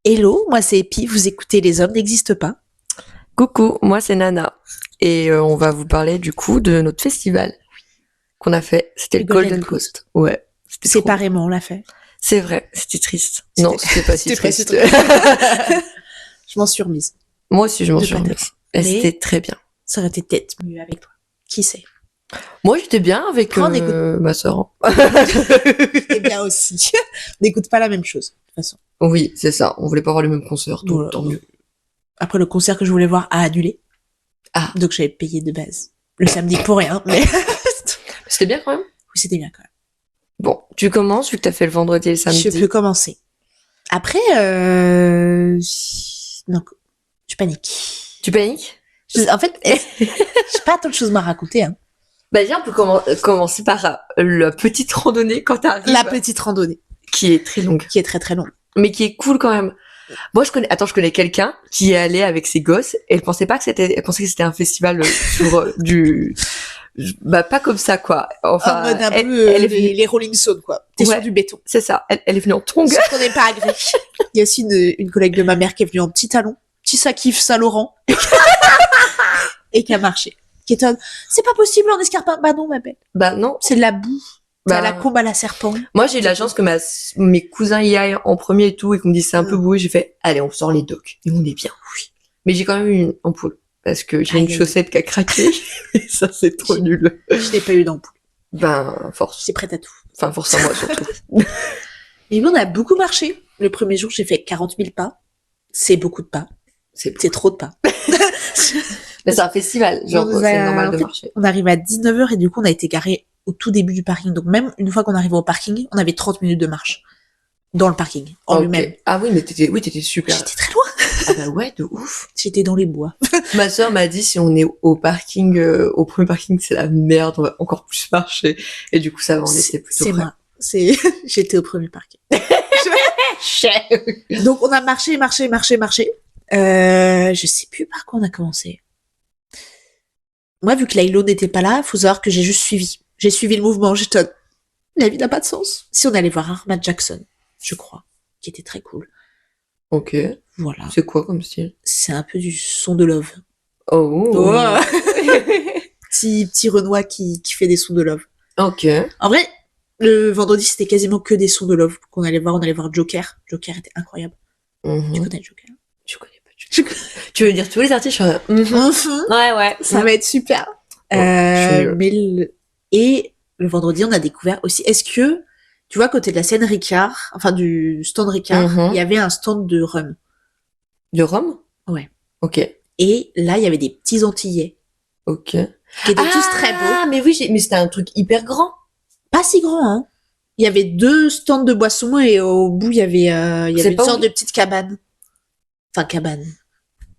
Hello, moi c'est Epi, vous écoutez Les Hommes n'existent pas. Coucou, moi c'est Nana et on va vous parler du coup de notre festival qu'on a fait. C'était le Golden Coast. Ouais, c'était trop. Séparément, on l'a fait. C'est vrai, c'était triste. Non, c'était pas si triste. Je m'en suis remise. Moi aussi, je m'en De suis patate. remise. Et Mais- c'était très bien. Ça aurait été peut-être mieux avec toi. Qui sait? Moi, j'étais bien avec Prends, on écoute. ma sœur. C'est bien aussi. On n'écoute pas la même chose, de toute façon. Oui, c'est ça. On voulait pas avoir le même concert, donc Voilà. tant mieux. Après, le concert que je voulais voir a annulé. Ah. Donc j'avais payé de base. Le samedi pour rien, mais oui, C'était bien quand même. c'était bien quand même. Bon, tu commences vu que t'as fait le vendredi et le samedi. Je peux commencer. Après, donc, je panique. Tu paniques? En fait, j'ai pas tant de choses à raconter, hein. Bah viens, on peut commencer par la petite randonnée quand t'arrives. La petite randonnée, Qui est très longue. qui est très très longue. Mais qui est cool quand même. Moi, je connais quelqu'un qui est allé avec ses gosses et elle pensait que c'était un festival sur pas comme ça, quoi. Enfin, En mode un elle, peu elle est venue- les Rolling Stones, quoi. T'es Ouais. sur du béton. c'est ça. Elle est venue en tongs. Ce qu'on n'est pas agré. Il y a aussi une collègue de ma mère qui est venue en petit talon, petit sac Yves Saint-Laurent, et qui a marché. Qui étonne. C'est pas possible en escarpin. Bah non, ma belle. Bah non. C'est de la boue. Bah, C'est à la combe à la serpent. moi, j'ai eu la chance que mes cousins y aillent en premier et tout et qu'on me dise c'est un peu boueux. J'ai fait, allez, on sort les docks. Et on est bien, oui. Mais j'ai quand même eu une ampoule. Parce que j'ai une Aïe, aïe. chaussette qui a craqué. Et ça, c'est trop nul. Je n'ai pas eu d'ampoule. Ben, force. J'étais prête à tout. Enfin, force à moi, surtout. Mais bon, on a beaucoup marché. Le premier jour, j'ai fait 40 000 pas. C'est beaucoup de pas. C'est C'est trop de pas. Mais c'est un festival, genre, On nous a- c'est normal en de fait, marcher. On arrive à 19h et du coup, on a été garé au tout début du parking. Donc même une fois qu'on arrivait au parking, on avait 30 minutes de marche. Dans le parking, en Ok. lui-même. Ah oui, mais t'étais super. J'étais très loin. Ah bah ouais, de ouf. J'étais dans les bois. Ma sœur m'a dit si on est au parking, au premier parking, c'est la merde, on va encore plus marcher. Et du coup, ça va, on était plutôt C'est près. moi. J'étais au premier parking. Donc on a marché. Je sais plus par quoi on a commencé. Moi, vu que Laylo n'était pas là, faut savoir que j'ai juste suivi. J'ai suivi le mouvement, j'étonne. La vie n'a pas de sens. Si on allait voir Armand Jackson, je crois, qui était très cool. Ok. Voilà. C'est quoi comme style? C'est un peu du son de love. Oh. Oh. Petit Renoir qui fait des sons de love. Ok. En vrai, le vendredi, c'était quasiment que des sons de love qu'on allait voir. On allait voir Joker. Joker était incroyable. Tu Mhm. connais Joker? Je connais pas du tout. Tu veux dire tous les artistes? Ouais. Ça va être super. Oh, je suis nulle. Mais et le vendredi, on a découvert aussi. Est-ce que tu vois, à côté de la scène Ricard, enfin du stand Ricard, Mhm. il y avait un stand de rhum. De Rome? Ouais. Ok. Et là, il y avait des petits Antillais Ok. qui étaient tous très beaux. Ah, mais oui, mais c'était un truc hyper grand. Pas si grand, hein. Il y avait 2 stands de boissons et au bout, il y avait C'est une pas sorte où- de petite cabane. Enfin, cabane.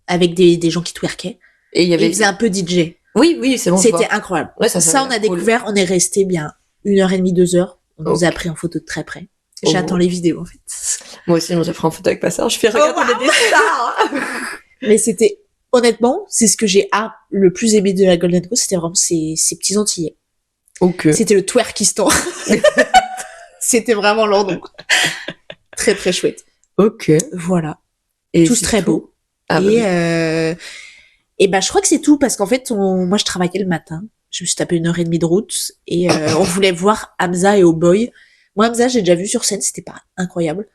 Avec des gens qui twerkaient. Et il y Et avait. ils faisaient un peu DJ. Oui, c'est bon. je vois. C'était incroyable. Ouais, ça Ça, on a découvert, on est resté bien 1h30, 2h. On nous a pris en photo de très près. Oh. J'attends les vidéos, en fait. Moi aussi, j'ai pris en photo avec ma sœur. Je fais, regarde, on est des stars. Mais c'était, honnêtement, c'est ce que j'ai le plus aimé de la Golden Coast, c'était vraiment ces petits Antillais. Ok. C'était le twerkistan. C'était vraiment leur nom. Très, très chouette. Ok. Voilà. Et Tous c'est très tout. beaux. Ah, bah, oui. Et bah, je crois que c'est tout parce qu'en fait, moi, je travaillais le matin. Je me suis tapé 1h30 de route et on voulait voir Hamza et Oh Boy. Moi, Hamza, j'ai déjà vu sur scène, c'était pas incroyable.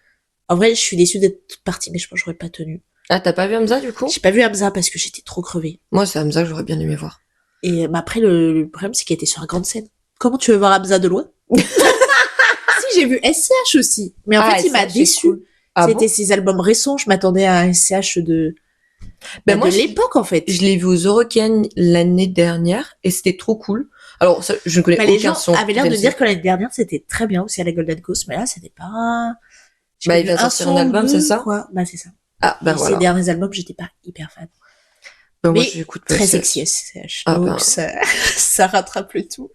En vrai, je suis déçue d'être partie, mais je pense que j'aurais pas tenu. Ah, t'as pas vu Hamza, du coup? J'ai pas vu Hamza parce que j'étais trop crevée. Moi, c'est Hamza que j'aurais bien aimé voir. Et mais après, le problème, c'est qu'elle était sur la grande scène. Comment tu veux voir Hamza de loin? Si, j'ai vu SCH aussi. Mais en fait, il m'a SCH, c'est déçue. cool. Ah C'était bon? ses albums récents. Je m'attendais à un SCH Ben moi, de l'époque, en fait. je l'ai vu aux Eurocaines l'année dernière et c'était trop cool. Alors, ça, je ne connais Bah, les aucun gens son. avaient l'air de d'MC. dire que l'année dernière, c'était très bien aussi à la Golden Coast, mais là, c'était pas... J'ai Bah, vu il vient un sortir son un album, ou c'est deux, ça? quoi. Bah, c'est ça. Ah, ben Et voilà. ces derniers albums, j'étais pas hyper fan. Ben, moi, Mais j'écoute pas très ça. sexy SCH. Ah, Donc, ben. ça rattrape le tout.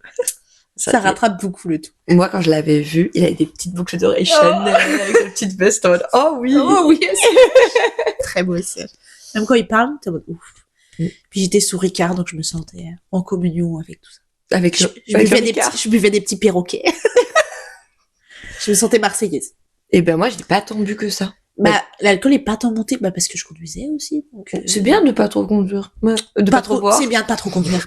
Ça rattrape beaucoup le tout. Moi, quand je l'avais vu, il avait des petites boucles d'oreilles Chanel avec des petites vestes en mode, oh oui! Oh oui, très beau SCH. Même quand il parle, t'es en mode ouf. Mm. Puis j'étais sous Ricard, donc je me sentais en communion avec tout ça. Avec Je avec buvais le Ricard. je buvais des petits perroquets. Je me sentais marseillaise. Et ben, moi, je l'ai pas tant bu que ça. Bah, l'alcool est pas tant monté, bah, parce que je conduisais aussi, donc, C'est bien de pas trop conduire. Ouais. De pas trop boire. c'est bien de pas trop conduire.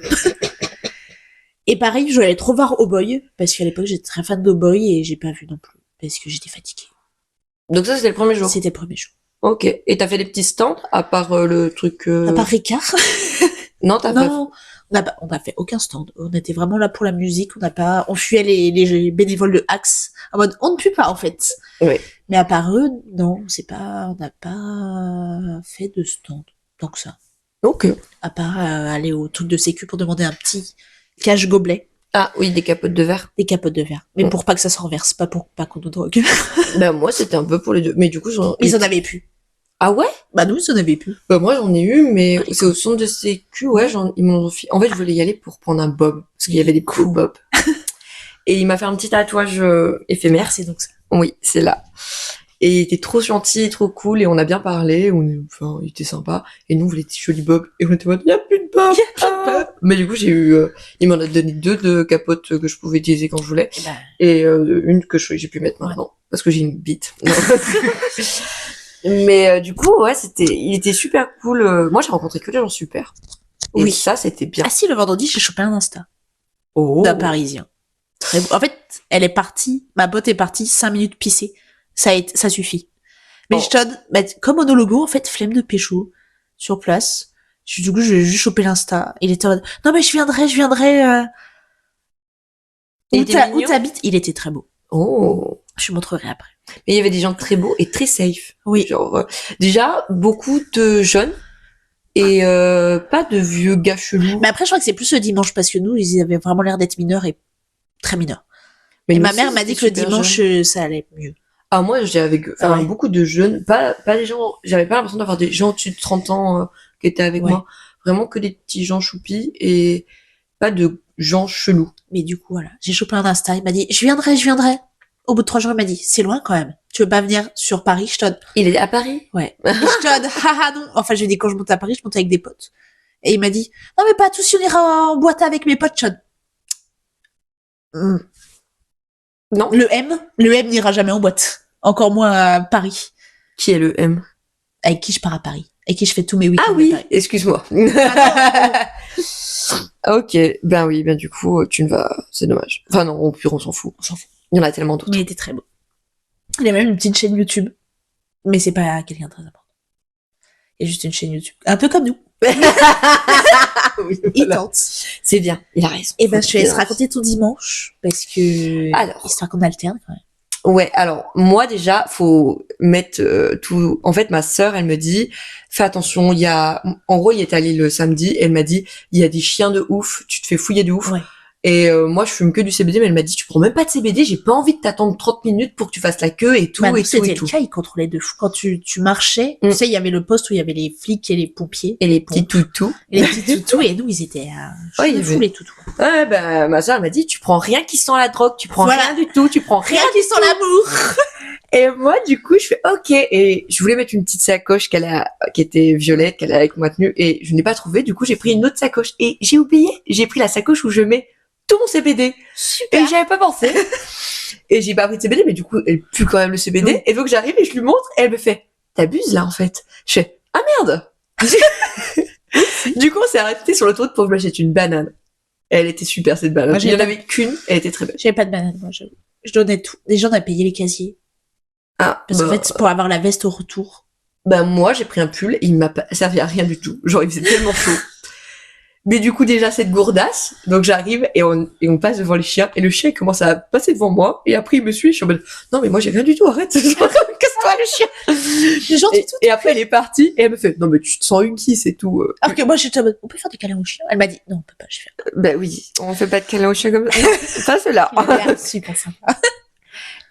Et pareil, je voulais aller trop voir Oh Boy, parce qu'à l'époque, j'étais très fan d'Oh Boy et j'ai pas vu non plus, parce que j'étais fatiguée. Donc ça, c'était le premier jour. C'était le premier jour. Ok. Et t'as fait des petits stands, à part le truc... À part Ricard. Non, t'as pas... Non, on n'a fait aucun stand. On était vraiment là pour la musique. On fuyait les bénévoles de Axe. En mode, on ne pue pas, en fait. Oui. Mais à part eux, non, on n'a pas fait de stand. Donc ça. Ok. À part aller au truc de sécu pour demander un petit cache gobelet, Ah oui, des capotes de verre. des capotes de verre. Mais pour pas que ça se renverse, pas pour pas qu'on nous drogue. Ben moi, c'était un peu pour les deux. Mais du coup, Ils en avaient plus. Ah ouais? Bah nous, ils en avaient plus. Bah moi, j'en ai eu, mais c'est au centre de sécu, ouais, ils m'en ont fait... En fait, je voulais y aller pour prendre un bob. Parce qu'il y avait des cool bobs. Et il m'a fait un petit tatouage éphémère. C'est donc ça. Oui, c'est là. Et il était trop gentil, trop cool, et on a bien parlé, enfin, il était sympa, et nous, on voulait des jolis bobs, et on était en mode, y a plus de bobs! Mais du coup, j'ai eu, il m'en a donné 2 de capotes que je pouvais utiliser quand je voulais, et une que j'ai pu mettre maintenant, parce que j'ai une bite. Mais du coup, ouais, il était super cool. Moi, j'ai rencontré que des gens super. Et Oui. ça, c'était bien. Ah si, le vendredi, j'ai chopé un Insta. Oh. D'un Parisien. Très beau. En fait, elle est partie, ma pote est partie 5 minutes pisser. Ça suffit. Mais je te donne, bah, comme monologo, en fait, flemme de pécho, sur place. Du coup, j'ai juste chopé l'Insta. Il était en mode, non, mais je viendrai, où t'habites? Il était très beau. Oh. Je montrerai après. Mais il y avait des gens très beaux et très safe. Oui. Genre, déjà, beaucoup de jeunes et pas de vieux gars chelous. Mais après, je crois que c'est plus le dimanche parce que nous, ils avaient vraiment l'air d'être mineurs et très mineurs. Mais et ma mère m'a dit que le dimanche, ça allait mieux. Ah, moi, j'étais avec beaucoup de jeunes, pas des gens, j'avais pas l'impression d'avoir des gens au-dessus de 30 ans qui étaient avec moi. Vraiment que des petits gens choupis et pas de gens chelous. Mais du coup, voilà. J'ai chopé un Insta, il m'a dit, je viendrai. Au bout de 3 jours, il m'a dit, c'est loin quand même. Tu veux pas venir sur Paris? Je te donne. Il est à Paris? Ouais. Je te donne, haha, non. Enfin, je lui ai dit, quand je monte à Paris, je monte avec des potes. Et il m'a dit, non, mais pas tous, on ira en boîte avec mes potes, je te donne. Non. Le M n'ira jamais en boîte. Encore moins à Paris. Qui est le M? Avec qui je pars à Paris. Avec qui je fais tous mes week-ends. Ah oui, excuse-moi. Ok, ben oui, ben du coup, tu ne vas... C'est dommage. Enfin non, on s'en fout. On s'en fout. Il y en a tellement d'autres. Mais il était très beau. Il a même une petite chaîne YouTube. Mais c'est pas quelqu'un de très important. Il y a juste une chaîne YouTube. Un peu comme nous. Oui, Il voilà. tente. C'est bien, il a raison. Et ben, je te laisse raconter ton dimanche. Parce que... Alors. Histoire qu'on alterne quand même. Ouais, alors moi déjà, faut mettre tout. En fait, ma sœur, elle me dit, fais attention. En gros, il est allé le samedi. Elle m'a dit, il y a des chiens de ouf. Tu te fais fouiller de ouf. Ouais. Et moi, je fume que du CBD, mais elle m'a dit, tu prends même pas de CBD. J'ai pas envie de t'attendre 30 minutes pour que tu fasses la queue et tout Bah, et tout c'était et le tout. cas, ils contrôlaient de fou. Quand tu marchais, tu sais, il y avait le poste où il y avait les flics et les pompiers. Et les petits toutous. Et les petits toutous, et nous, ils étaient Ouais, il y fou avait- les toutous. Ouais, ben ma sœur elle m'a dit, tu prends rien qui sent la drogue, tu prends Voilà. rien du tout, tu prends rien. Rien qui sent l'amour. Et moi, du coup, je fais OK. Et je voulais mettre une petite sacoche qui était violette, qu'elle a avec moi tenue, et je n'ai pas trouvé. Du coup, j'ai pris une autre sacoche et j'ai oublié. J'ai pris la sacoche où je mets tout mon CBD. Super. Et j'y avais pas pensé. Et j'ai pas pris de CBD, mais du coup, elle pue quand même le CBD. Oui. Et donc, j'arrive et je lui montre, et elle me fait, t'abuses là, en fait. Je fais, ah merde. Du coup, on s'est arrêté sur l'autoroute pour que je m'achète une banane. Et elle était super, cette banane. Moi, Il y en avait qu'une, elle était très belle. J'avais pas de banane, moi, j'avoue. Je donnais tout. Les gens, on a payé les casiers. Ah, Parce qu'en fait, pour avoir la veste au retour. bah moi j'ai pris un pull et il m'a pas servi à rien du tout. Genre il faisait tellement chaud. Mais du coup déjà cette gourdasse, donc j'arrive et on passe devant les chiens et le chien il commence à passer devant moi et après il me suit, je suis en mode non mais moi j'ai rien du tout, arrête. Casse-toi le chien. Les gens, Et après elle est partie et elle me fait non mais tu te sens une qui c'est tout. Alors que moi, j'étais en mode, on peut faire des câlins aux chiens? Elle m'a dit, non, on peut pas, je fais. Bah oui, on fait pas de câlin au chien comme ça. Ça c'est là. Il a l'air super sympa.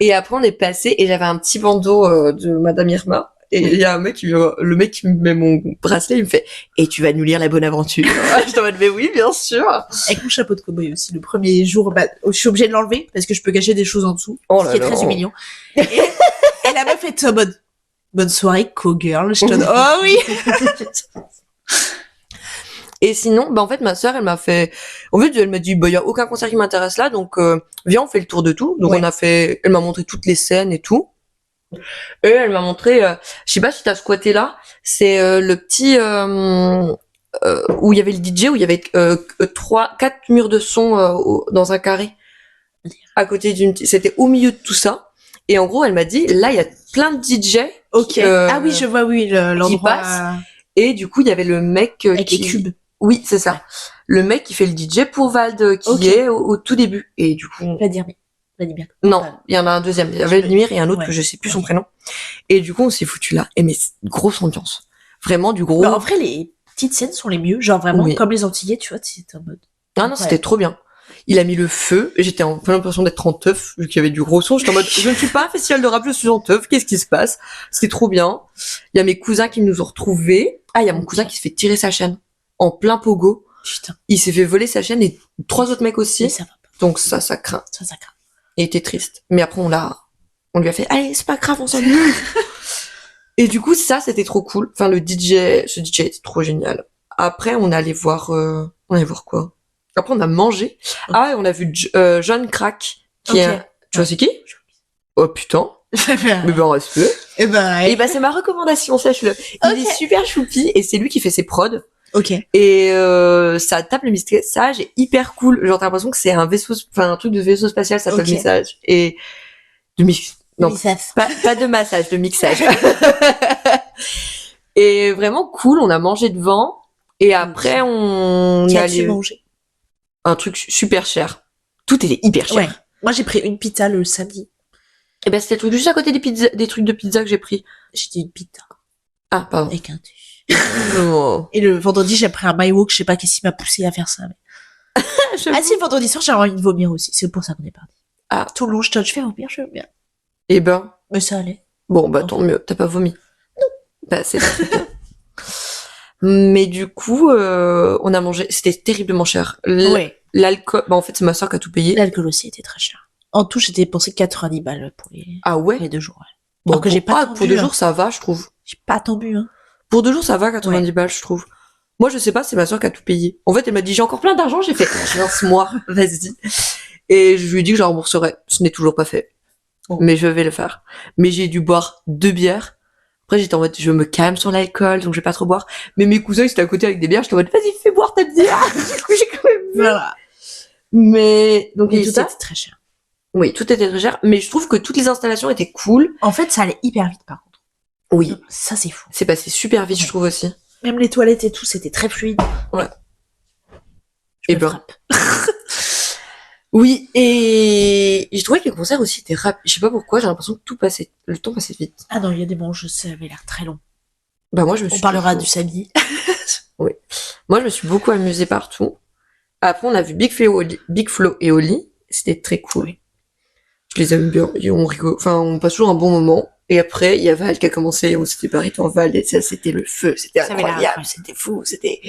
Et après on est passé et j'avais un petit bandeau de Madame Irma. Et il y a un mec le mec qui me met mon bracelet, il me fait et tu vas nous lire la bonne aventure. Je t'en mode mais oui bien sûr. Avec mon chapeau de cow-boy aussi, le premier jour, bah, je suis obligée de l'enlever parce que je peux cacher des choses en dessous. Oh Ce là qui est là. très humiliant. Et la meuf est en mode, bonne soirée, co-girl. Je te donne, oh oui! Et sinon, bah en fait ma sœur elle m'a fait, en fait elle m'a dit bah y a aucun concert qui m'intéresse là donc viens on fait le tour de tout. Donc Ouais. elle m'a montré toutes les scènes et tout. Et elle m'a montré, je sais pas si t'as squatté là, c'est le petit où il y avait le DJ, où il y avait 4 murs de son dans un carré, à côté c'était au milieu de tout ça. Et en gros, elle m'a dit, là, il y a plein de DJ. Ok. Ah oui, je vois, oui, l'endroit. Passe. Et du coup, il y avait le mec avec les cubes. Oui, c'est ça. Le mec qui fait le DJ pour Vald, qui est au tout début. Et du coup. Vladimir. Non, il y en a un deuxième. Il y avait Vladimir et un autre que je sais plus son prénom. Et du coup, on s'est foutu là. Et mais grosse ambiance. Vraiment du gros. Bah, en vrai, les petites scènes sont les mieux. Genre vraiment, comme les Antillais, tu vois, c'était en mode. Ah non, c'était trop bien. Il a mis le feu. J'étais un peu l'impression d'être en teuf, vu qu'il y avait du gros son. J'étais en mode, je ne suis pas un festival de rap, je suis en teuf. Qu'est-ce qui se passe? C'était trop bien. Il y a mes cousins qui nous ont retrouvés. Ah, il y a mon cousin qui se fait tirer sa chaîne. En plein pogo. Putain. Il s'est fait voler sa chaîne et 3 autres mecs aussi. Ça va pas. Donc ça craint. Ça craint. Il était triste. Mais après, on lui a fait, allez, c'est pas grave, on s'amuse. Et du coup, ça, c'était trop cool. Enfin, ce DJ était trop génial. Après, on allait voir quoi? Après, on a mangé. Ah, et on a vu John Crack, qui est, tu vois, c'est qui? Oh, putain. Mais ben, respect. Et ben, c'est ma recommandation, sache-le. Il est super choupi, et c'est lui qui fait ses prods. Ok. Et ça tape le message est hyper cool. Genre, t'as l'impression que c'est un truc de vaisseau spatial, ça s'appelle message. Et non, pas de massage, de mixage. Et vraiment cool, on a mangé devant. Et après, on a allé manger un truc super cher. Tout était hyper cher. Ouais. Moi, j'ai pris une pizza le samedi. Et ben, c'était le truc juste à côté des trucs de pizza que j'ai pris. J'ai dit une pizza. Ah, pardon. Avec un Et le vendredi, j'ai pris un My Walk, je sais pas qu'est-ce qui m'a poussé à faire ça. Mais... si, le vendredi soir, j'ai envie de vomir aussi. C'est pour ça qu'on est parti. Ah, tout le long, je fais vomir, je veux bien. Eh ben. Mais ça allait. Bon, bah, tant mieux. T'as pas vomi? Non. Bah, c'est très bien. Mais du coup, on a mangé, c'était terriblement cher. L'alcool, bah, en fait, c'est ma soeur qui a tout payé. L'alcool aussi était très cher. En tout, j'étais dépensé 90 balles pour les 2 jours. Ouais. Bon, alors que j'ai pas pour 2 jours, ça va, je trouve. J'ai pas tant bu, hein. Pour 2 jours, ça va, 90 balles, je trouve. Moi, je sais pas, c'est ma soeur qui a tout payé. En fait, elle m'a dit, j'ai encore plein d'argent, j'ai fait, lance-moi, vas-y. Et je lui ai dit que je la rembourserais. Ce n'est toujours pas fait. Mais je vais le faire. Mais j'ai dû boire 2 bières. Après, j'étais en mode, je me calme sur l'alcool, donc je vais pas trop boire. Mais mes cousins, ils étaient à côté avec des bières, j'étais en mode, vas-y, fais boire ta bière. Du coup, j'ai quand même bu. Voilà. Mais, donc, tout était très cher. Oui, tout était très cher. Mais je trouve que toutes les installations étaient cool. En fait, ça allait hyper vite, par contre. Oui. Ça, c'est fou. C'est passé super vite, je trouve aussi. Même les toilettes et tout, c'était très fluide. Ouais. Et ben. Oui, et j'ai trouvé que les concerts aussi étaient rapides. Je sais pas pourquoi, j'ai l'impression que le temps passait vite. Ah non, il y a des moments où ça avait l'air très long. Bah moi, je me suis. On parlera du samedi. Oui. Moi, je me suis beaucoup amusée partout. Après, on a vu Big Flo et Oli. C'était très cool. Oui. Je les aime bien. Et on rigole. Enfin, on passe toujours un bon moment. Et après, il y a Val qui a commencé. On s'était barré en Val. Et ça, c'était le feu. C'était incroyable. C'était fou. C'était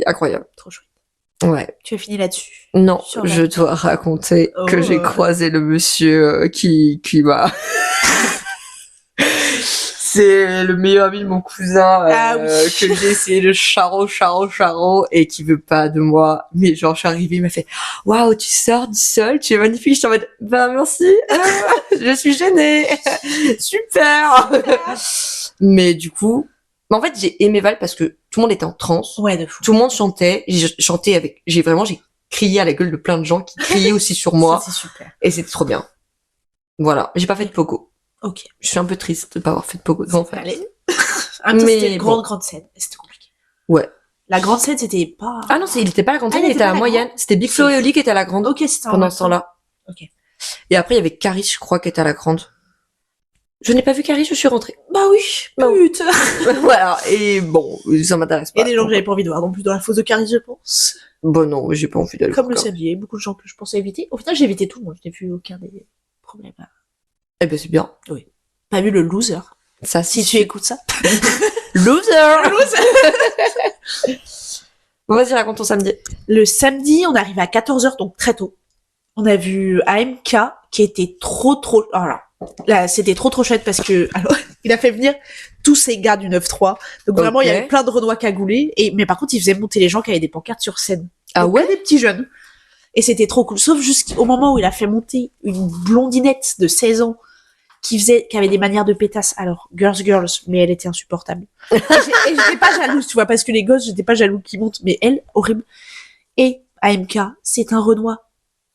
incroyable. Trop chouette. Ouais. Tu as fini là-dessus? Non, je dois raconter que j'ai croisé le monsieur qui m'a... C'est le meilleur ami de mon cousin que j'ai essayé de charo et qui veut pas de moi. Mais genre, je suis arrivée, il m'a fait « Waouh, tu sors du sol, tu es magnifique. » Je suis en mode « Bah merci, je suis gênée. Super. » Mais du coup... en fait, j'ai aimé Val parce que tout le monde était en transe. Ouais, de fou. Tout le monde chantait. J'ai chanté avec, j'ai crié à la gueule de plein de gens qui criaient aussi sur moi. Ça, c'est super. Et c'était trop bien. Voilà. J'ai pas fait de pogo. Ok. Je suis un peu triste de pas avoir fait de pogo. En fait. C'était une grande scène. C'était compliqué. Ouais. La grande scène, c'était pas... Ah non, il était pas à la grande scène, il était à la moyenne. C'était Big Flo et Oli qui étaient à la grande. Ok, c'était pendant ce temps-là. Ok. Et après, il y avait Caris, je crois, qui était à la grande. Je n'ai pas vu Caris, je suis rentrée. Bah oui, putain. Voilà, et bon, ça m'intéresse pas. Et des gens que j'avais pas envie de voir non plus dans la fosse de Caris, je pense. Bon non, j'ai pas envie d'aller. Comme le samedi, il y avait beaucoup de gens que je pensais éviter. Au final, j'ai évité tout le monde, je n'ai vu aucun des problèmes. Eh ben c'est bien. Oui. Pas vu le loser. Ça, si tu écoutes ça. Loser. Bon, vas-y, raconte ton samedi. Le samedi, on arrive à 14h, donc très tôt. On a vu AMK, qui était trop... Alors, là, c'était trop chouette parce que... Alors, il a fait venir tous ces gars du 9-3. Donc vraiment, il y avait plein de Renois cagoulés. Mais par contre, il faisait monter les gens qui avaient des pancartes sur scène. Ah donc, ouais? Des petits jeunes. Et c'était trop cool. Sauf jusqu'au moment où il a fait monter une blondinette de 16 ans qui avait des manières de pétasse. Alors, girls, mais elle était insupportable. Et j'étais pas jalouse, tu vois, parce que les gosses, j'étais pas jaloux qu'ils montent, mais elle, horrible. Et AMK, c'est un Renoir.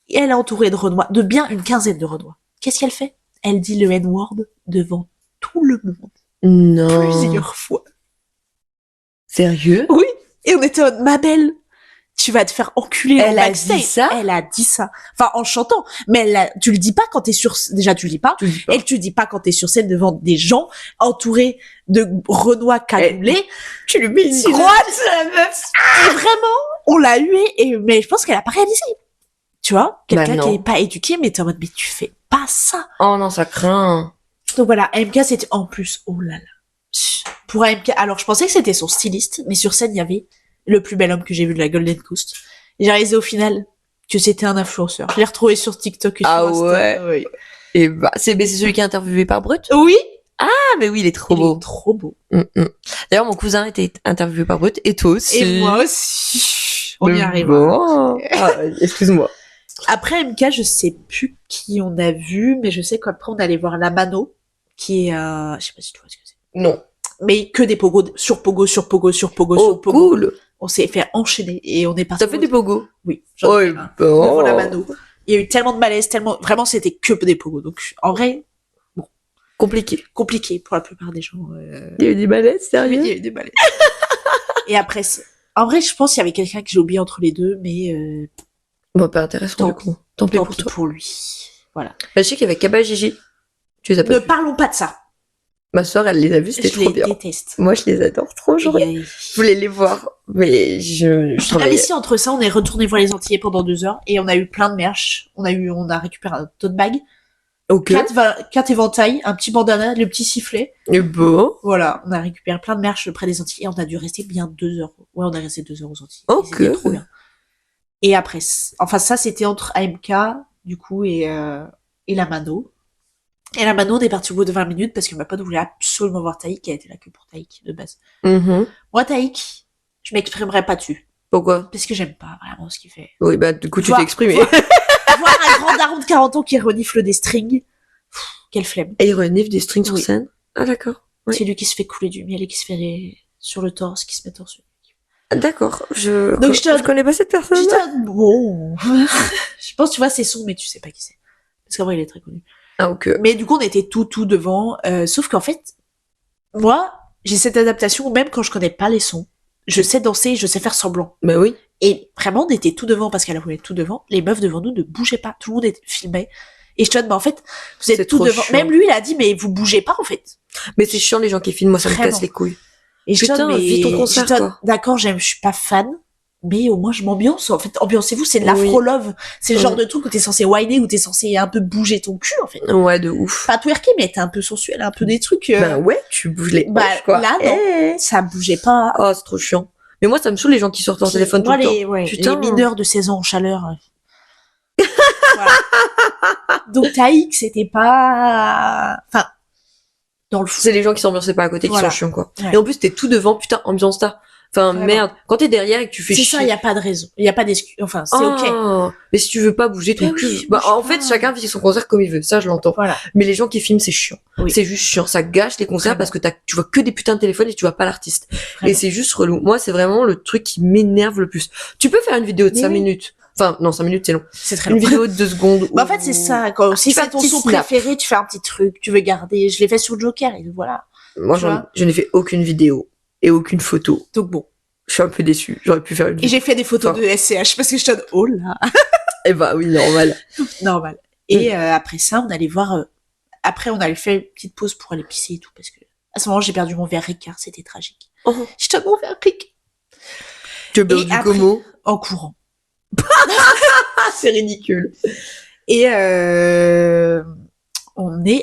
Et elle est entourée de Renois, de bien une quinzaine de Renois. Qu'est-ce qu'elle fait? Elle dit le N-word devant tout le monde. Non. Plusieurs fois. Sérieux? Oui. Et on était en mode, ma belle, tu vas te faire enculer. Elle a backstage. dit ça? Elle a dit ça. Enfin, en chantant. Mais tu le dis pas quand t'es sur, déjà, tu le dis pas. Tu le dis pas. Et tu le dis pas quand t'es sur scène devant des gens entourés de Renois cagoulés. Tu lui mets une Tu droite, la meuf. Et vraiment, on l'a huée, mais je pense qu'elle a pas réalisé. Tu vois? Quelqu'un Bah qui non. est pas éduqué, mais t'es en mode, mais tu fais pas ça. Oh non, ça craint. Donc voilà, AMK, c'était en plus, oh là là. Pour AMK, alors je pensais que c'était son styliste, mais sur scène, il y avait le plus bel homme que j'ai vu de la Golden Coast. Et j'ai réalisé au final que c'était un influenceur. Je l'ai retrouvé sur TikTok et sur Ah Insta. ouais. Oui. Et bah, c'est celui qui est interviewé par Brut? Oui. Ah, mais oui, il est trop Il beau. est trop beau. D'ailleurs, mon cousin était interviewé par Brut, et toi aussi. Et moi aussi. On y Mais arrive. bon. Ah, excuse-moi. Après MK, je sais plus qui on a vu, mais je sais qu'après on allait voir la Mano, qui est, je sais pas si tu vois ce que c'est. Non. Mais que des pogos, sur pogo, sur pogo, sur pogo, Oh, sur pogo. cool. On s'est fait enchaîner et on est parti. T'as fait des pogos? Oui. Oh, Ai fait un. bon. Devant la Mano. Il y a eu tellement de malaise, tellement, vraiment c'était que des pogos. Donc, en vrai, Compliqué. compliqué pour la plupart des gens. Il y a eu des malaises, Il sérieux? y a eu des malaises. Et après, en vrai, je pense qu'il y avait quelqu'un que j'ai oublié entre les deux, mais Bon, pas intéressant, Tant du coup. Tant pis tant pour pis toi. pour lui. Voilà. Bah, je sais qu'il y avait Kaba Gigi. Tu les as pas Ne vus? parlons pas de ça. Ma soeur, elle les a vus, c'était Je trop les bien. déteste. Moi, je les adore trop, genre. Et, Je voulais les voir, mais je Ah, mais travaillais. si, entre ça, on est retourné voir les Antillais pendant 2 heures et on a eu plein de merch. On a récupéré un tote bag, Ok. 4 éventails, un petit bandana, le petit sifflet. Et bon. Voilà, on a récupéré plein de merch près des Antilles et on a dû rester bien 2 heures. Ouais, on a resté 2 heures aux Antilles. Ok. Et c'était trop bien. Et après, enfin, ça, c'était entre AMK, du coup, et la Mano. Et la Mano, on est parti au bout de 20 minutes parce que ma pote voulait absolument voir Taïk, elle était là que pour Taïk, de base. Moi, Taïk, je m'exprimerai pas dessus. Pourquoi? Parce que j'aime pas vraiment ce qu'il fait. Oui, bah, du coup, tu Voir- t'es exprimé. voir un grand daron de 40 ans qui renifle des strings. Pff, quelle flemme. Et il renifle des strings sur Oui. scène? Ah, d'accord. Oui. C'est lui qui se fait couler du miel et qui se fait sur le torse, qui se met torse. Ah, d'accord. Je Donc, je connais pas cette personne. J'étais bon. Je pense, tu vois, c'est son, mais tu sais pas qui c'est. Parce qu'en vrai, il est très connu. Ah, ok. Mais du coup, on était tout devant. Sauf qu'en fait, moi, j'ai cette adaptation, même quand je connais pas les sons. Je sais danser, je sais faire semblant. Bah oui. Et vraiment, on était tout devant parce qu'elle voulait tout devant. Les meufs devant nous ne bougeaient pas. Tout le monde était filmé. Et je te dis, bah en fait, vous êtes C'est tout trop devant. chiant. Même lui, il a dit, mais vous bougez pas, en fait. Mais c'est chiant, les gens qui filment. Moi, ça me Vraiment. casse les couilles. Et je te Putain, dis, mais vis ton concert, je te dis, quoi. d'accord, je suis pas fan, mais au moins je m'ambiance. En fait, ambiancez-vous, c'est de l'afro-love. C'est le genre de truc où t'es censé whiner, où t'es censé un peu bouger ton cul, en fait. Ouais, de ouf. Pas twerker, mais t'es un peu sensuel, un peu des trucs. Bah ouais, tu bouges les Bah, hanches, quoi. là, non. Eh. Ça bougeait pas. Oh, c'est trop chiant. Mais moi, ça me saoule les gens qui sortent leur Puis, téléphone tout moi, le temps. les Putain. mineurs de 16 ans en chaleur. Voilà. Donc Taïk, c'était pas, enfin, dans le fond. C'est les gens qui s'ambiançaient pas à côté qui Voilà. sont chiants, quoi. Ouais. Et en plus, t'es tout devant, putain, ambiance ta. Enfin, Vraiment. merde. Quand t'es derrière et que tu fais C'est chier. ça, il y a pas de raison. Il y a pas d'excuse. Enfin, c'est ok. Ah, mais si tu veux pas bouger ton Bah cul. oui, Bah, bouge en pas. fait, chacun vit son concert comme il veut. Ça, je l'entends. Voilà. Mais les gens qui filment, c'est chiant. Oui. C'est juste chiant. Ça gâche les concerts Vraiment. parce que tu vois que des putains de téléphones et tu vois pas l'artiste. Vraiment. Et c'est juste relou. Moi, c'est vraiment le truc qui m'énerve le plus. Tu peux faire une vidéo de Mais 5 oui. minutes. Enfin, non, 5 minutes, c'est long. C'est très Une long. vidéo de 2 secondes. Bah, en fait, c'est ça, quand, si Tu fais c'est un ton petit son snap. préféré, tu fais un petit truc, tu veux garder. Je l'ai fait sur Joker, et voilà. Moi, Tu vois. je n'ai fait aucune vidéo et aucune photo. Donc bon. Je suis un peu déçue. J'aurais pu faire une Et vidéo. j'ai fait des photos Enfin. de SCH parce que je te donne, oh là. Eh bah oui, normal. Normal. Et, après ça, on allait voir, après, on allait faire une petite pause pour aller pisser et tout, parce que, à ce moment, j'ai perdu mon verre Ricard, c'était tragique. Oh. Je te donne mon verre Ricard. Tu as perdu Et après- comment? En courant. Ah, c'est ridicule. Et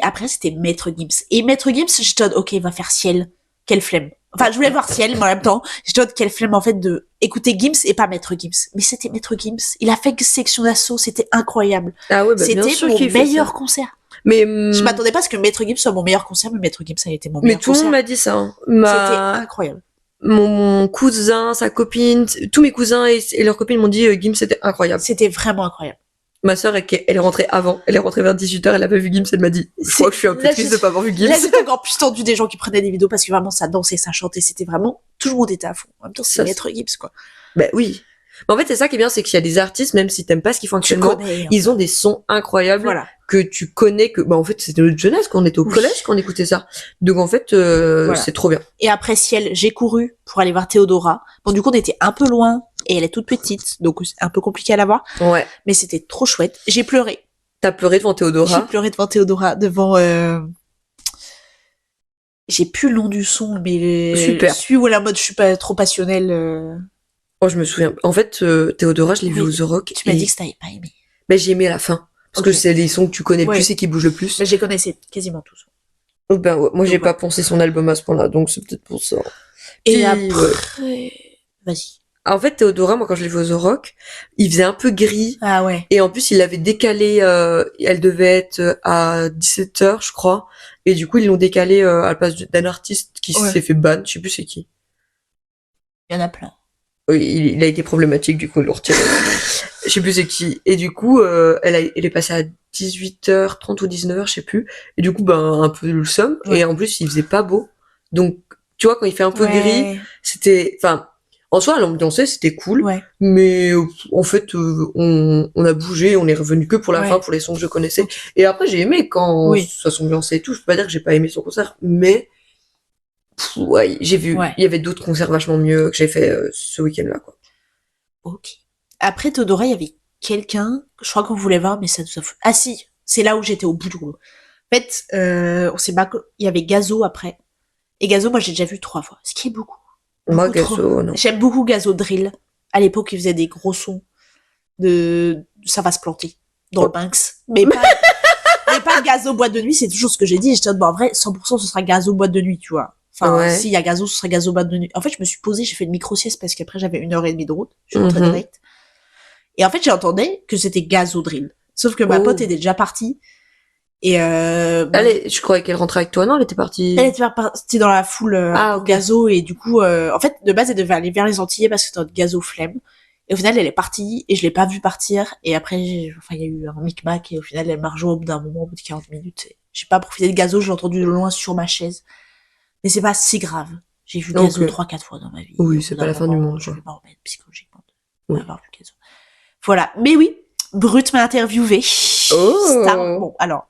après c'était Maître Gims. Et Maître Gims, je te dis, ok, il va faire Ciel. Quelle flemme. Enfin, je voulais voir Ciel, mais en même temps, je te dis, quelle flemme, en fait, de écouter Gims et pas Maître Gims. Mais c'était Maître Gims. Il a fait section d'assaut, c'était incroyable. Ah ouais, bah bien C'était sûr mon qu'il fait meilleur ça. concert. Mais, Je m'attendais pas à ce que Maître Gims soit mon meilleur concert, mais Maître Gims a été mon mais meilleur tout le concert. monde m'a dit ça. Hein. C'était incroyable. Mon cousin, sa copine, tous mes cousins et leurs copines m'ont dit Gims c'était incroyable. C'était vraiment incroyable. Ma sœur, elle est rentrée avant. Elle est rentrée vers 18h, elle a pas vu Gims, elle m'a dit, je crois que je suis un peu triste de pas avoir vu Gims. Là, c'était encore plus tendu des gens qui prenaient des vidéos parce que vraiment, ça dansait, ça chantait, c'était vraiment, tout le monde était à fond. En même temps, c'est Maître Gims, quoi. Ben oui. Mais en fait, c'est ça qui est bien, c'est qu'il y a des artistes, même si t'aimes pas ce qu'ils font actuellement, ils ont des sons incroyables. Voilà. Que tu connais, que bah en fait c'était notre jeunesse quand on était au collège quand on écoutait ça. Donc en fait voilà. C'est trop bien. Et après Ciel, j'ai couru pour aller voir Théodora. Bon du coup on était un peu loin et elle est toute petite, donc c'est un peu compliqué à la voir. Ouais. Mais c'était trop chouette. J'ai pleuré. T'as pleuré devant Théodora? J'ai pleuré devant Théodora, devant j'ai plus le nom du son, mais super. Celui où la mode je suis pas trop passionnelle. Oh je me souviens. En fait Théodora je l'ai vu au The Rock. Tu m'as dit que t'avais pas aimé. Ben j'ai aimé à la fin. Parce que c'est les sons que tu connais le plus et qui bougent le plus. Mais j'ai connaissais quasiment tous. Ben ouais, moi j'ai pas pensé son album à ce point-là, donc c'est peut-être pour ça. Et après... Vas-y. En fait, Théodora, moi quand je l'ai vu au The Rock, il faisait un peu gris. Ah ouais. Et en plus, il l'avait décalé, elle devait être à 17h, je crois. Et du coup, ils l'ont décalé à la place d'un artiste qui s'est fait ban, je sais plus c'est qui. Il y en a plein. Oui, il a été problématique, du coup, ils l'ont retiré. Je sais plus c'est qui. Et du coup, elle est passée à 18h30 ou 19h, je sais plus. Et du coup, ben, un peu le somme. Ouais. Et en plus, il faisait pas beau. Donc, tu vois, quand il fait un peu gris, c'était, enfin, en soi, l'ambiance, c'était cool. Ouais. Mais, en fait, on a bougé, on est revenu que pour la fin, pour les sons que je connaissais. Okay. Et après, j'ai aimé quand ça s'ambiançait et tout. Je peux pas dire que j'ai pas aimé son concert, mais, ouais, j'ai vu, il y avait d'autres concerts vachement mieux que j'ai fait ce week-end-là, quoi. Ok. Après Théodora, il y avait quelqu'un, je crois qu'on voulait voir, mais ça nous a fait... Ah si, c'est là où j'étais au bout du rouleau. En fait, on s'est pas... Il y avait Gazo après. Et Gazo, moi, j'ai déjà vu 3 fois. Ce qui est beaucoup. Moi, Gazo, non. J'aime beaucoup Gazo Drill. À l'époque, il faisait des gros sons de... Ça va se planter. Dans le Banks. Mais pas... mais pas Gazo boîte de nuit, c'est toujours ce que j'ai dit. J'étais bon, en vrai, 100% ce sera Gazo boîte de nuit, tu vois. Enfin, s'il y a Gazo, ce sera Gazo boîte de nuit. En fait, je me suis posée, j'ai fait une micro-sieste parce qu'après, j'avais 1h30 de route. Je suis rentrée direct. Et en fait, j'entendais que c'était Gazo Drill. Sauf que ma pote était déjà partie. Et allez, je croyais qu'elle rentrait avec toi, non? Elle était partie. Elle était partie dans la foule Gazo, et du coup, en fait, de base, elle devait aller vers les Antillais parce que c'était notre Gazo flemme. Et au final, elle est partie, et je l'ai pas vue partir. Et après, il y a eu un micmac, et au final, elle m'a rejoint au bout d'un moment, au bout de 40 minutes. Et j'ai pas profité de Gazo, je l'ai entendu de loin sur ma chaise. Mais c'est pas si grave. J'ai vu Gazo 3-4 fois dans ma vie. Oui, c'est pas la fin du monde. Je vais pas remettre psychologiquement de avoir vu Gazo. Voilà. Mais oui, Brut m'a interviewé. Star. Bon, alors,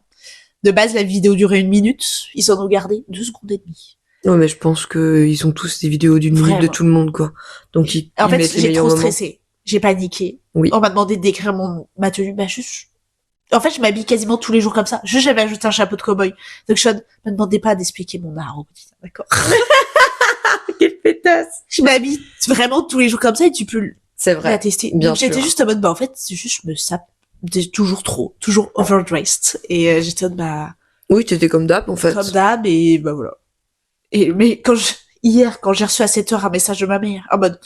de base, la vidéo durait 1 minute. Ils en ont gardé 2 secondes et demie. Ouais, mais je pense que ils ont tous des vidéos d'1 minute de tout le monde, quoi. Donc, en fait, j'ai trop stressé. J'ai paniqué. Oui. On m'a demandé de décrire ma tenue. Bah, juste... En fait, je m'habille quasiment tous les jours comme ça. Juste, j'avais ajouté un chapeau de cow-boy. Donc, Sean, me demandez pas d'expliquer mon art au quotidien, d'accord? Quelle pétasse! Je m'habille vraiment tous les jours comme ça et tu peux l'attester. Bien donc, sûr. J'étais juste en mode, bah, en fait, c'est juste, je me sape toujours trop, toujours overdressed. Et j'étais en mode, bah... Oui, t'étais comme d'hab, en fait. Comme d'hab, et bah, voilà. Mais hier, quand j'ai reçu à 7h un message de ma mère, en mode,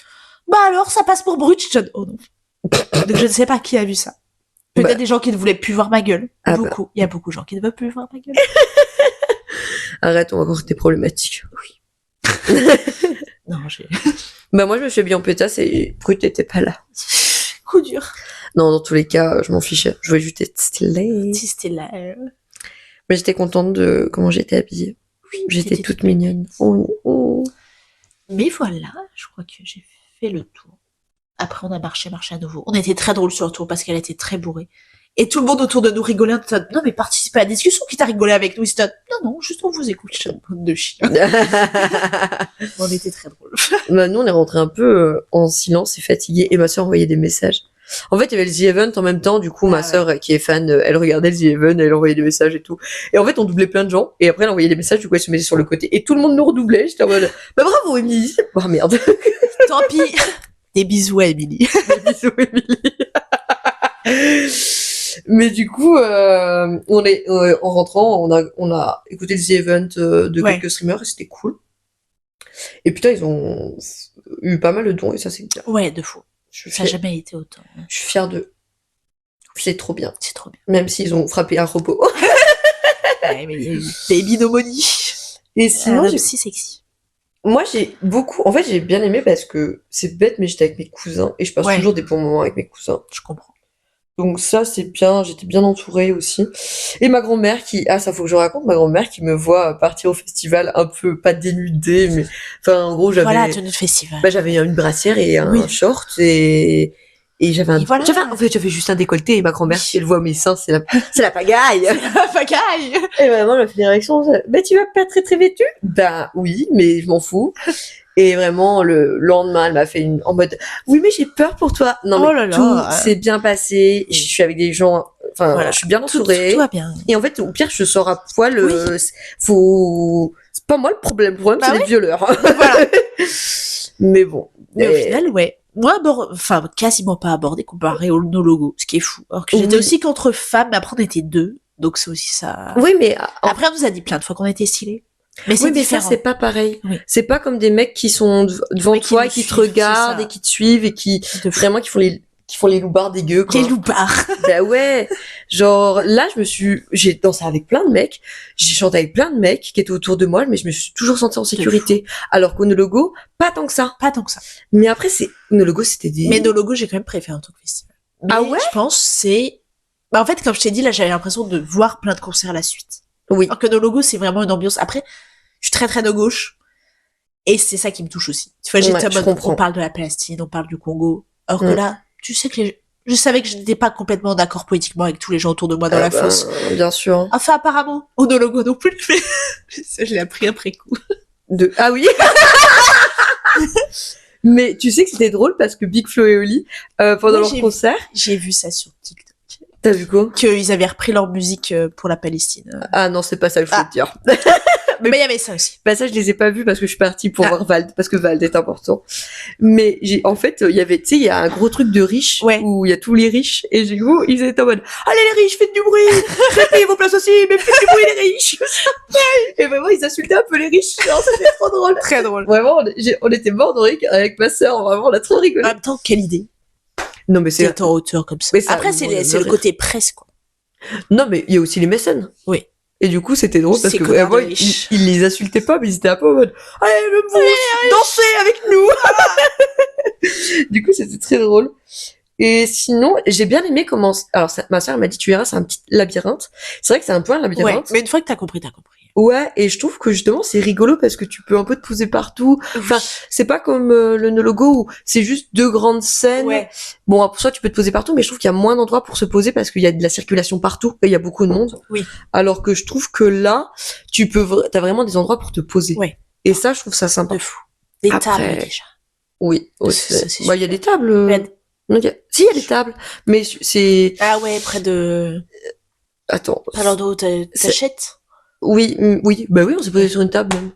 bah alors, ça passe pour Brut, John. Oh non. Donc, je ne sais pas qui a vu ça. Peut-être des gens qui ne voulaient plus voir ma gueule. Beaucoup. Il y a beaucoup de gens qui ne veulent plus voir ma gueule. Arrête, on va voir tes problématiques. Oui. Non, bah, moi, je me suis bien en pétasse et Brut n'était pas là. Coup dur. Non, dans tous les cas, je m'en fichais. Je voulais juste être stylée. C'était là. Mais j'étais contente de comment j'étais habillée. Oui, j'étais toute mignonne. Mais voilà, je crois que j'ai fait le tour. Après, on a marché à nouveau. On était très drôle sur le tour parce qu'elle était très bourrée. Et tout le monde autour de nous rigolait. Non, mais participez à la discussion. Qui t'a rigolé avec nous, Ston? Non, juste on vous écoute. Bande de chiens. On était très drôle. Bah, nous, on est rentré un peu en silence et fatigués. Et ma soeur envoyait des messages. En fait, il y avait le The Event en même temps. Du coup, ma soeur, qui est fan, elle regardait le The Event, elle envoyait des messages et tout. Et en fait, on doublait plein de gens. Et après, elle envoyait des messages. Du coup, elle se mettait sur le côté. Et tout le monde nous redoublait. J'étais en mode, bah bravo, Émilie. Oh merde. Tant pis. Des bisous à Émilie. Des bisous, Émilie. Mais du coup, on est en rentrant, on a écouté le The Event de quelques streamers et c'était cool. Et putain, ils ont eu pas mal de dons et ça c'est bien. Ouais, de fou. Ça n'a jamais été autant. Je suis fière d'eux. C'est trop bien. C'est trop bien. Même s'ils ont frappé un robot. Ouais, mais il y a eu Baby No Money. Et sinon, c'est si sexy. Moi, j'ai bien aimé parce que c'est bête, mais j'étais avec mes cousins et je passe toujours des bons moments avec mes cousins. Je comprends. Donc ça, c'est bien, j'étais bien entourée aussi. Et ma grand-mère ça faut que je raconte, ma grand-mère qui me voit partir au festival un peu, pas dénudée, mais, enfin, en gros, Voilà, tenue de festival. j'avais une brassière et un Oui. short et Et voilà. j'avais juste un décolleté et ma grand-mère, Oui. si elle voit mes seins, c'est la pagaille. La pagaille. Et vraiment, elle m'a fait une réaction, bah, tu vas pas très très vêtue? Ben, oui, mais je m'en fous. Et vraiment, le lendemain, elle m'a fait en mode, oui, mais j'ai peur pour toi. Non, mais Oh là là. tout s'est bien passé. Je suis avec des gens, enfin, Voilà. je suis bien Tout entourée. va bien. Et en fait, au pire, je sors à poil, Oui. c'est pas moi le problème. Le problème, Bah c'est oui. les violeurs. Voilà. Mais bon. Mais au final, ouais. Moi, enfin, quasiment pas abordé comparé au nos logos, ce qui est fou. Alors que j'étais Oui. aussi qu'entre femmes, mais après on était deux. Donc c'est aussi ça. Oui, mais Après, on nous a dit plein de fois qu'on était stylés. Mais c'est oui, mais ça, différent. c'est pas pareil. Oui. C'est pas comme des mecs qui sont devant Oui, qui toi nous et qui te suivent, regardent c'est ça. et qui te suivent et qui Qui vraiment qui font les loupards dégueux, quoi. Les loupards. Bah ouais. Genre, là, j'ai dansé avec plein de mecs, j'ai chanté avec plein de mecs qui étaient autour de moi, mais je me suis toujours sentie en sécurité. Alors qu'Onologo, pas tant que ça. Pas tant que ça. Mais après, Onologo, c'était des... Mais nos logos, j'ai quand même préféré en tant que festival. Ah Mais ouais? je pense c'est... Bah, en fait, comme je t'ai dit, là, j'avais l'impression de voir plein de concerts à la suite. Oui. Alors que nos logos, c'est vraiment une ambiance. Après, je suis très très de gauche. Et c'est ça qui me touche aussi. Tu vois, j'étais Ouais, en je mode, comprends. on parle de la Palestine, on parle du Congo. Alors que là, tu sais que je savais que je n'étais pas complètement d'accord politiquement avec tous les gens autour de moi dans la fosse. Bien sûr. Enfin, apparemment, au nos logos non plus, mais je l'ai appris après coup. Ah oui. Mais tu sais que c'était drôle parce que Big Flo et Oli, pendant Oui, leur concert, J'ai vu ça sur TikTok. t'as vu quoi? Qu'ils avaient repris leur musique pour la Palestine. Ah non, c'est pas ça que je voulais te dire. Mais il y avait ça aussi. Bah ça, je les ai pas vus parce que je suis partie pour voir Vald, parce que Vald est important. Mais en fait, il y avait, tu sais, il y a un gros truc de riches, où il y a tous les riches, et du coup, ils étaient en mode, allez les riches, faites du bruit, faites payer vos places aussi, mais faites du bruit les riches. Et vraiment, ils insultaient un peu les riches. Non, c'était trop drôle. Très drôle. Vraiment, on était morts de rire avec ma sœur, vraiment, on a trop rigolé. En même temps, quelle idée. Non, mais c'est... D'être en hauteur comme ça. Mais ça, après, c'est le côté presse, quoi. Non, mais il y a aussi les mécènes. Oui. Et du coup, c'était drôle parce C'est que connards vraiment, de riches. ils les insultaient pas, mais ils étaient un peu en mode, allez, le mousse, dansez avec nous! Du coup, c'était très drôle. Et sinon, j'ai bien aimé comment, alors ma sœur m'a dit, tu verras, c'est un petit labyrinthe. C'est vrai que c'est un peu un Ouais. labyrinthe. Mais une fois que t'as compris, t'as compris. Ouais, et je trouve que justement c'est rigolo parce que tu peux un peu te poser partout. Enfin, c'est pas comme le Nologo où c'est juste deux grandes scènes. Ouais. Bon, pour ça tu peux te poser partout, mais je trouve qu'il y a moins d'endroits pour se poser parce qu'il y a de la circulation partout et il y a beaucoup de monde. Oui. Alors que je trouve que là, t'as vraiment des endroits pour te poser. Ouais. Et ça, je trouve ça sympa. De fou. Des Après- tables, déjà. Oui. Ça, c'est Bah, il y a des tables. Ouais. Ok. Si, il y a des tables, mais c'est. Ah ouais, près de... Attends. Pas l'endroit où t'achètes. Oui, oui. Bah oui, on s'est posé sur une table même.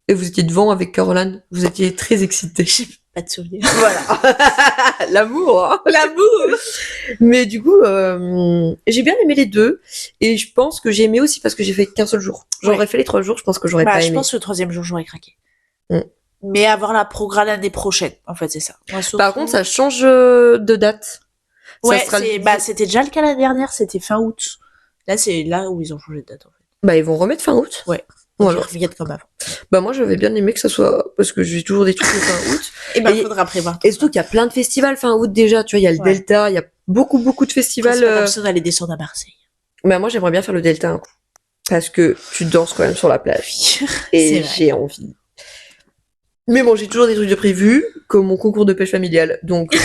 Et vous étiez devant avec Caroline. Vous étiez très excités. J'ai pas de souvenir. Voilà. L'amour. Hein. L'amour. Mais du coup, j'ai bien aimé les deux. Et je pense que j'ai aimé aussi parce que j'ai fait qu'un seul jour. J'aurais fait les 3 jours, je pense que j'aurais pas Je aimé. pense que le 3e jour, j'aurais craqué. Mm. Mais avoir la programme l'année prochaine, en fait, c'est ça. Moi, surtout... Par contre, ça change de date. Ouais, Ça sera c'était déjà le cas l'année dernière, c'était fin août. Là, c'est là où ils ont changé de date, en fait. Bah, ils vont remettre fin août. Ouais. Voilà. Ils reviennent comme avant. Bah, moi, j'avais bien aimé que ça soit, parce que j'ai toujours des trucs de fin août. Et ben, faudra prévoir. Et surtout qu'il y a plein de festivals fin août déjà. Tu vois, il y a le Delta, il y a beaucoup de festivals. J'ai l'impression d'aller descendre à Marseille. Bah, moi, j'aimerais bien faire le Delta un coup. Parce que tu danses quand même sur la plage. Et j'ai envie. Mais bon, j'ai toujours des trucs de prévus, comme mon concours de pêche familiale. Donc,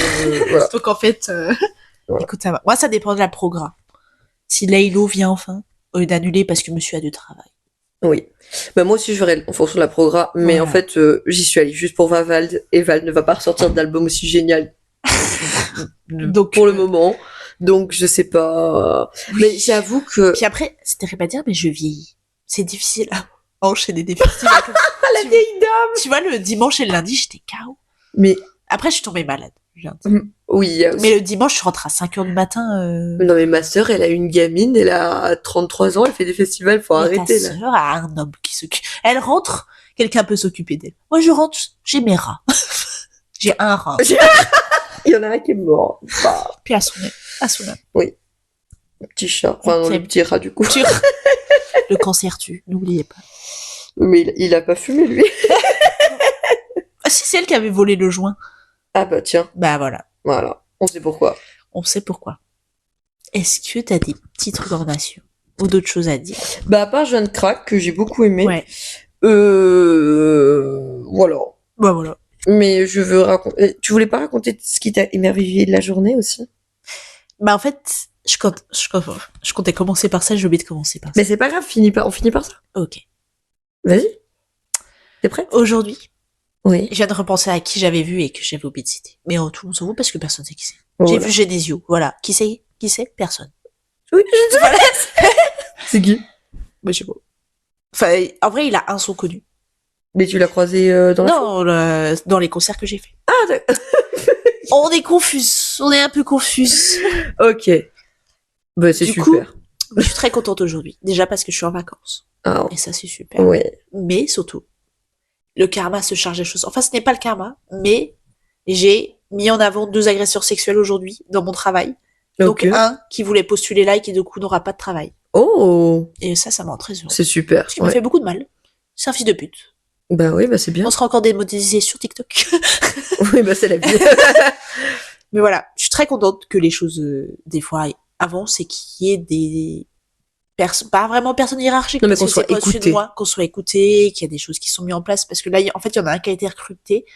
voilà. Donc, en fait, écoute, ça va. Moi, ça dépend de la programme. Si Laylo vient enfin, au lieu d'annuler parce que monsieur a du travail. Oui. Bah, moi aussi, je ferai en fonction de la programme. Mais en fait, j'y suis allée juste pour voir Vald. Et Vald ne va pas ressortir d'album aussi génial. Donc, pour le moment. Donc, je sais pas. Oui. Mais j'avoue que... Puis après, c'est terrible à dire, mais je vieillis. C'est difficile à enchaîner des festivals comme ça. La vieille dame! Tu vois, le dimanche et le lundi, j'étais KO. Mais... Après, je suis tombée malade. Oui. Mais le dimanche, je rentre à 5h du matin. Non, mais ma sœur, elle a une gamine, elle a 33 ans, elle fait des festivals, faut arrêter, là. Ta sœur a un homme qui s'occupe. Elle rentre, quelqu'un peut s'occuper d'elle. Moi, je rentre, j'ai mes rats. J'ai un rat. Il y en a un qui est mort. Bah. Puis à son âme. Oui. Petit chat. Enfin, non, le petit rat, du coup. Le cancer tue, n'oubliez pas. Mais il a pas fumé, lui. Ah, si, c'est elle qui avait volé le joint. Ah bah tiens. Bah voilà. Voilà. On sait pourquoi. On sait pourquoi. est-ce que t'as des petites recommandations ou d'autres choses à dire? Bah, à part Jeanne Crack, que j'ai beaucoup aimé. Ouais. Voilà. Bah voilà. Mais je veux raconter. Tu voulais pas raconter ce qui t'a émerveillé de la journée aussi? Bah en fait, je comptais commencer par ça, j'ai oublié de commencer par ça. Mais c'est pas grave, on finit par ça. Ok. Vas-y. T'es prête? Aujourd'hui, Oui. je viens de repenser à qui j'avais vu et que j'avais oublié de citer. Mais tout le monde s'en fout parce que personne sait qui c'est. Voilà. J'ai vu Genesio, voilà. Qui c'est? Personne. Oui, je sais. C'est qui? Mais je sais pas. Enfin, en vrai, il a un son connu. Mais tu l'as croisé dans la foule? Non, dans les concerts que j'ai fait. Ah, d'accord. On est confuse. On est un peu confuse. Ok. Bah, c'est Du super. coup, je suis très contente aujourd'hui. Déjà parce que je suis en vacances. Ah, Et ça, c'est super. ouais. Mais surtout, le karma se charge des choses. Enfin, ce n'est pas le karma, mais j'ai mis en avant 2 agresseurs sexuels aujourd'hui dans mon travail. Donc, Ok. un qui voulait postuler là et qui, du coup, n'aura pas de travail. Oh, Et ça me rend très heureuse. c'est super. Parce qu'il m'a Ouais. fait beaucoup de mal. C'est un fils de pute. Bah oui, bah c'est bien. On sera encore démonétisé sur TikTok. Oui, bah c'est la vie. Mais voilà, je suis très contente que les choses, des fois, avancent et qu'il y ait des pas vraiment personnes hiérarchiques, Non, mais parce qu'on que soit c'est pas au-dessus de écouté. moi, qu'on soit écouté, qu'il y a des choses qui sont mises en place, parce que là, en fait, il y en a un qui a été recruté,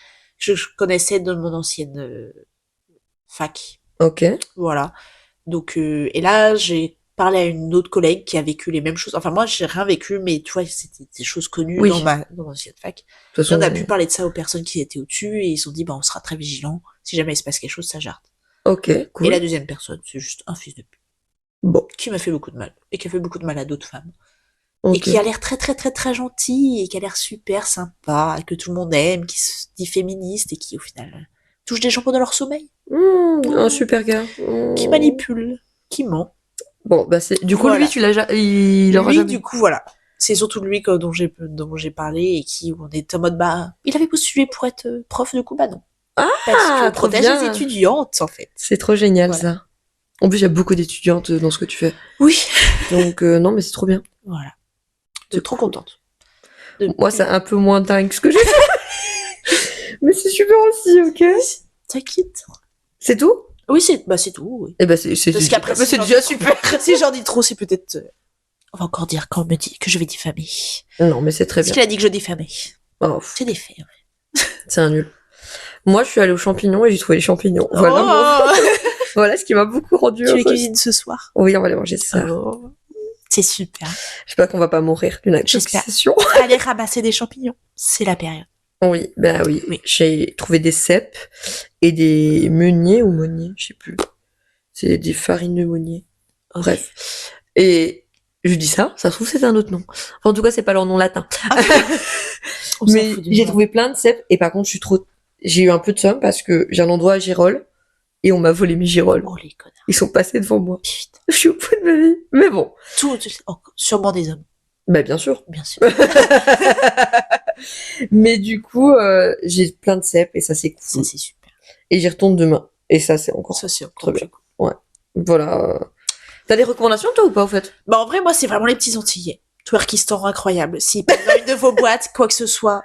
que je connaissais de mon ancienne fac. Ok. Voilà. Donc, et là, j'ai parlé à une autre collègue qui a vécu les mêmes choses. Enfin, moi, j'ai rien vécu, mais tu vois, c'était des choses connues Oui. dans mon ancienne fac. De toute Et on façon, a pu parler de ça aux personnes qui étaient au-dessus, et ils se sont dit, bah, on sera très vigilants. Si jamais il se passe quelque chose, ça jarde. ok, Et cool. la deuxième personne, c'est juste un fils de pute. Bon, Qui m'a fait beaucoup de mal. Et qui a fait beaucoup de mal à d'autres femmes. ok. Et qui a l'air très très très très gentil, et qui a l'air super sympa, et que tout le monde aime, qui se dit féministe, et qui, au final, touche des gens pendant leur sommeil. Un super gars. Qui manipule. Qui ment. Bon, bah c'est. Du coup, Voilà. lui, il aura Lui, jamais. du coup, voilà. C'est surtout lui dont j'ai parlé et qui, où on est en mode, bah, il avait postulé pour être prof, de coup, bah non. Ah, Parce que trop protège bien. les étudiantes, en fait. C'est trop génial Voilà. ça. En plus, il y a beaucoup d'étudiantes dans ce que tu fais. Oui. Donc non, mais c'est trop bien. Voilà. C'est Donc, trop cool. contente. Moi, c'est un peu moins dingue ce que j'ai fait. Mais c'est super aussi, ok. T'inquiète. C'est tout? Oui, c'est tout, oui. Eh ben c'est Parce qu'après, bah, c'est déjà super. Si j'en dis trop, c'est peut-être, on va encore dire qu'on me dit que je vais diffamer. Non, mais c'est très Parce bien. qu'il a dit que je diffamais. Oh, C'est des faits. Ouais. c'est un nul. Moi, je suis allée aux champignons et j'ai trouvé les champignons. Voilà, Oh voilà ce qui m'a beaucoup rendu Tu les heureuse. cuisines ce soir. Oui, on va aller manger ça. Oh. C'est super. J'espère qu'on va pas mourir d'une J'espère. intoxication. Allez ramasser des champignons. C'est la période. Oui, ben oui. Oui. J'ai trouvé des cèpes et des meuniers ou meuniers, je sais plus. C'est des farineux meuniers. Ok. Bref. Et je dis ça se trouve c'est un autre nom. Enfin, en tout cas, c'est pas leur nom latin. On s'en Mais fout du j'ai nom. trouvé plein de cèpes et par contre, j'ai eu un peu de somme parce que j'ai un endroit à Gérolles et on m'a volé mes girolles. Oh les connards. Ils sont passés devant moi. Putain. Je suis au bout de ma vie. Mais bon. Sûrement des hommes. Bah, bien sûr. Bien sûr. Mais du coup, j'ai plein de cèpes et ça, c'est Ça, cool. c'est super. Et j'y retourne demain. Et ça, c'est encore. Ça, c'est Très encore bien. plus cool. Voilà. T'as des recommandations, toi, ou pas, au fait? Bah, en vrai, moi, c'est vraiment les petits Antillais. Twerkistan incroyable. Si dans une de vos boîtes, quoi que ce soit,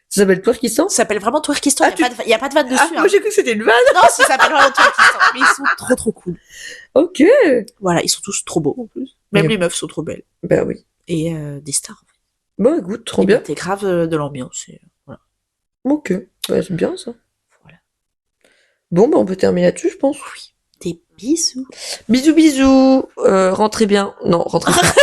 Ça s'appelle Twerkistan? ça s'appelle vraiment Twerkistan. Ah, Il y a pas de vanne dessus. Ah, hein. moi, j'ai cru que c'était une vanne. Non, ça s'appelle vraiment Twerkistan. Mais ils sont trop trop cool. Ok. Voilà, ils sont tous trop beaux en plus. Même Oui. les meufs sont trop belles. Ben oui. Et des stars. Bon, écoute, trop Et bien. t'es grave de l'ambiance. Et, voilà. Ok. Ouais, c'est bien, ça. Voilà. Bon, bah, on peut terminer là-dessus, je pense. Des bisous. Bisous, bisous. Rentrez bien. Non, rentrez pas.